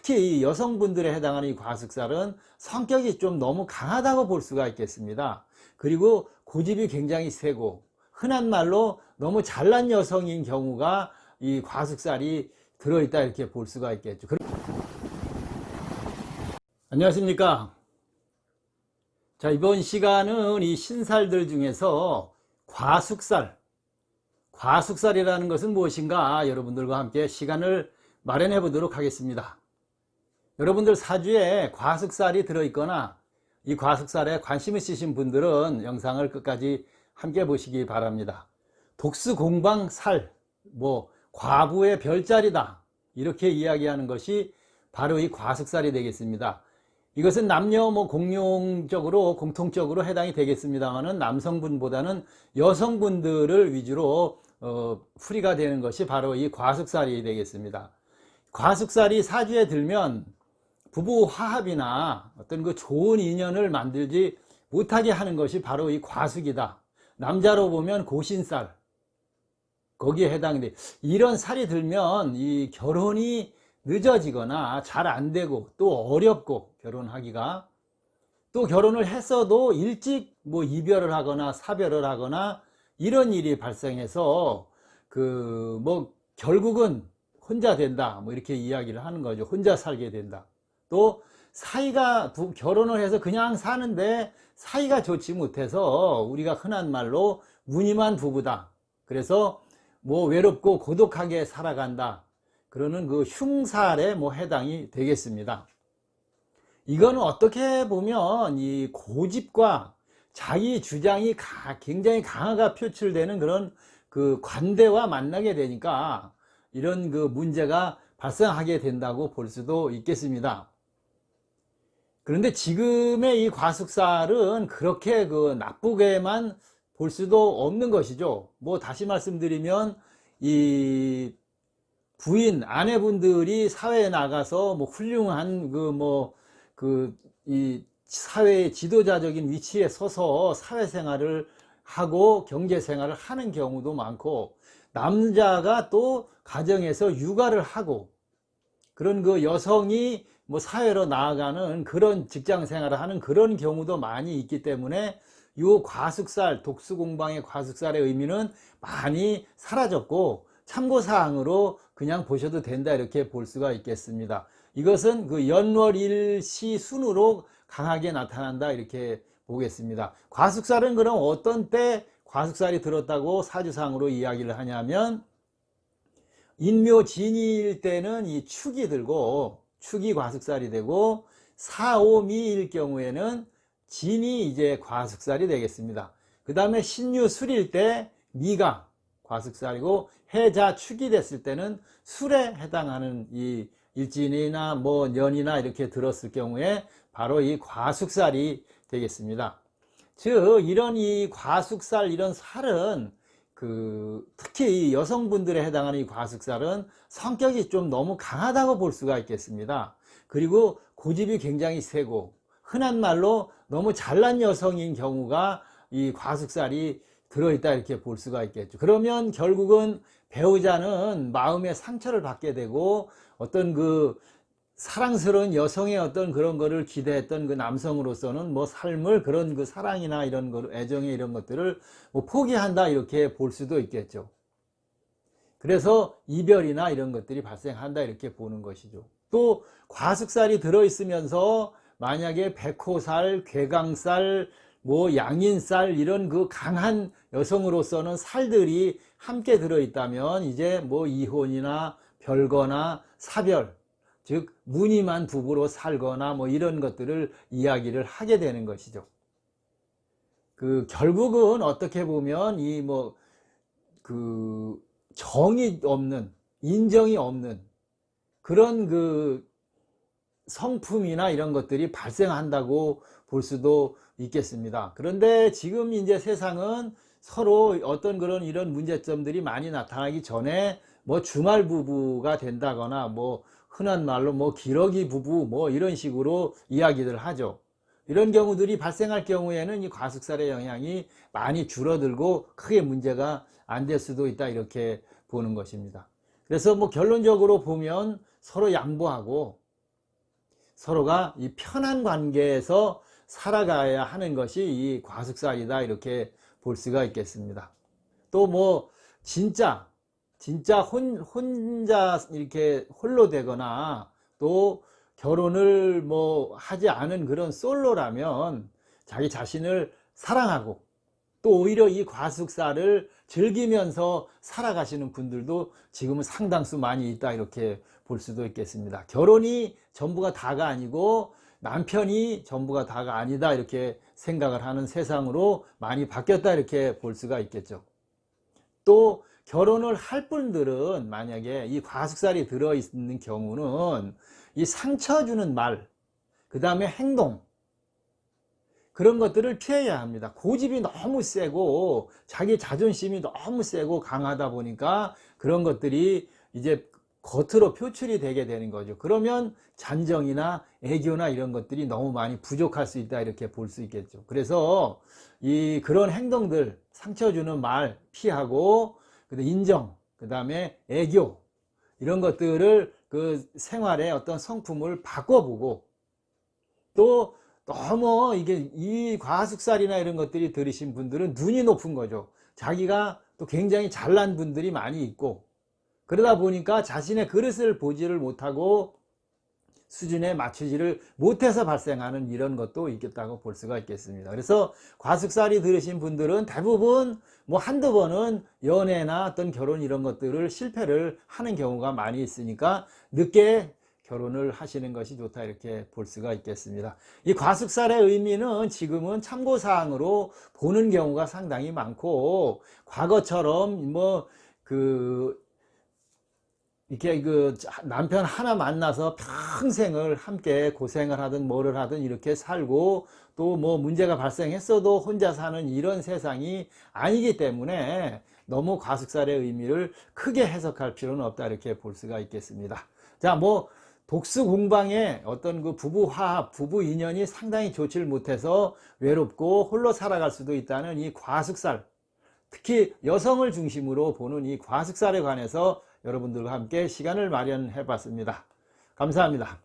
특히 여성분들에 해당하는 이 과숙살은 성격이 좀 너무 강하다고 볼 수가 있겠습니다. 그리고 고집이 굉장히 세고 흔한 말로 너무 잘난 여성인 경우가 이 과숙살이 들어있다 이렇게 볼 수가 있겠죠. 안녕하십니까. 자, 이번 시간은 이 신살들 중에서 과숙살이라는 것은 무엇인가 여러분들과 함께 시간을 마련해 보도록 하겠습니다. 여러분들 사주에 과숙살이 들어있거나 이 과숙살에 관심 있으신 분들은 영상을 끝까지 함께 보시기 바랍니다. 독수공방살, 과부의 별자리다 이렇게 이야기하는 것이 바로 이 과숙살이 되겠습니다. 이것은 남녀 공통적으로 해당이 되겠습니다만은 남성분보다는 여성분들을 위주로 풀이가 되는 것이 바로 이 과숙살이 되겠습니다. 과숙살이 사주에 들면 부부 화합이나 어떤 그 좋은 인연을 만들지 못하게 하는 것이 바로 이 과숙이다. 남자로 보면 고신살, 거기에 해당돼. 이런 살이 들면 이 결혼이 늦어지거나 잘 안 되고 또 어렵고 결혼하기가, 또 결혼을 했어도 일찍 이별을 하거나 사별을 하거나 이런 일이 발생해서 결국은 혼자 된다 이렇게 이야기를 하는 거죠. 혼자 살게 된다. 또 사이가 결혼을 해서 그냥 사는데 사이가 좋지 못해서 우리가 흔한 말로 무늬만 부부다. 그래서 외롭고 고독하게 살아간다. 그러는 그 흉살에 해당이 되겠습니다. 이거는 어떻게 보면 이 고집과 자기 주장이 굉장히 강하게 표출되는 그런 그 관대와 만나게 되니까 이런 그 문제가 발생하게 된다고 볼 수도 있겠습니다. 그런데 지금의 이 과숙살은 그렇게 나쁘게만 볼 수도 없는 것이죠. 다시 말씀드리면 이 부인, 아내분들이 사회에 나가서 훌륭한 이 사회의 지도자적인 위치에 서서 사회생활을 하고 경제생활을 하는 경우도 많고, 남자가 또 가정에서 육아를 하고 그런 여성이 사회로 나아가는 그런 직장생활을 하는 그런 경우도 많이 있기 때문에 이 과숙살, 독수공방의 과숙살의 의미는 많이 사라졌고 참고사항으로 그냥 보셔도 된다 이렇게 볼 수가 있겠습니다. 이것은 연월일시 순으로 강하게 나타난다 이렇게 보겠습니다. 과숙살은 그럼 어떤 때 과숙살이 들었다고 사주상으로 이야기를 하냐면, 인묘진이일 때는 이 축이 들고 축이 과숙살이 되고, 사오미일 경우에는 진이 이제 과숙살이 되겠습니다. 그 다음에 신유술일 때 미가 과숙살이고, 해자축이 됐을 때는 술에 해당하는 이 일진이나 년이나 이렇게 들었을 경우에 바로 이 과숙살이 되겠습니다. 즉 이런 이 과숙살, 이런 살은 특히 여성분들에 해당하는 이 과숙살은 성격이 좀 너무 강하다고 볼 수가 있겠습니다. 그리고 고집이 굉장히 세고 흔한 말로 너무 잘난 여성인 경우가 이 과숙살이 들어있다 이렇게 볼 수가 있겠죠. 그러면 결국은 배우자는 마음의 상처를 받게 되고 어떤 사랑스러운 여성의 어떤 그런 거를 기대했던 남성으로서는 삶을 그런 사랑이나 이런 애정의 이런 것들을 포기한다 이렇게 볼 수도 있겠죠. 그래서 이별이나 이런 것들이 발생한다 이렇게 보는 것이죠. 또 과숙살이 들어있으면서 만약에 백호살, 괴강살, 양인살 이런 강한 여성으로서는 살들이 함께 들어있다면 이제 이혼이나 별거나 사별, 즉 무늬만 부부로 살거나 이런 것들을 이야기를 하게 되는 것이죠. 결국은 어떻게 보면 정이 없는, 인정이 없는 그런 성품이나 이런 것들이 발생한다고 볼 수도 있겠습니다. 그런데 지금 이제 세상은 서로 어떤 이런 문제점들이 많이 나타나기 전에 주말 부부가 된다거나 흔한 말로 기러기 부부 이런 식으로 이야기를 하죠. 이런 경우들이 발생할 경우에는 이 과숙살의 영향이 많이 줄어들고 크게 문제가 안 될 수도 있다 이렇게 보는 것입니다. 그래서 결론적으로 보면 서로 양보하고 서로가 이 편한 관계에서 살아가야 하는 것이 이 과숙살이다, 이렇게 볼 수가 있겠습니다. 또 뭐 진짜 혼자 이렇게 홀로 되거나 또 결혼을 뭐 하지 않은 그런 솔로라면 자기 자신을 사랑하고 또 오히려 이 과숙사를 즐기면서 살아가시는 분들도 지금은 상당수 많이 있다, 이렇게 볼 수도 있겠습니다. 결혼이 전부가 다가 아니고 남편이 전부가 다가 아니다, 이렇게 생각을 하는 세상으로 많이 바뀌었다, 이렇게 볼 수가 있겠죠. 또 결혼을 할 분들은 만약에 이 과숙살이 들어있는 경우는 이 상처 주는 말, 그 다음에 행동, 그런 것들을 피해야 합니다. 고집이 너무 세고 자기 자존심이 너무 세고 강하다 보니까 그런 것들이 이제 겉으로 표출이 되게 되는 거죠. 그러면 잔정이나 애교나 이런 것들이 너무 많이 부족할 수 있다, 이렇게 볼 수 있겠죠. 그래서 그런 행동들, 상처 주는 말 피하고, 인정, 그 다음에 애교, 이런 것들을 그 생활의 어떤 성품을 바꿔보고, 또 너무 이 과숙살이나 이런 것들이 들으신 분들은 눈이 높은 거죠. 자기가 또 굉장히 잘난 분들이 많이 있고, 그러다 보니까 자신의 그릇을 보지를 못하고 수준에 맞추지를 못해서 발생하는 이런 것도 있겠다고 볼 수가 있겠습니다. 그래서 과숙살이 들으신 분들은 대부분 뭐 한두 번은 연애나 어떤 결혼 이런 것들을 실패를 하는 경우가 많이 있으니까 늦게 결혼을 하시는 것이 좋다, 이렇게 볼 수가 있겠습니다. 이 과숙살의 의미는 지금은 참고사항으로 보는 경우가 상당히 많고, 과거처럼 이렇게 남편 하나 만나서 평생을 함께 고생을 하든 뭐를 하든 이렇게 살고 또 뭐 문제가 발생했어도 혼자 사는 이런 세상이 아니기 때문에 너무 과숙살의 의미를 크게 해석할 필요는 없다, 이렇게 볼 수가 있겠습니다. 자, 뭐 독수공방의 어떤 그 부부 화합, 부부 인연이 상당히 좋지를 못해서 외롭고 홀로 살아갈 수도 있다는 이 과숙살, 특히 여성을 중심으로 보는 이 과숙살에 관해서 여러분들과 함께 시간을 마련해 봤습니다. 감사합니다.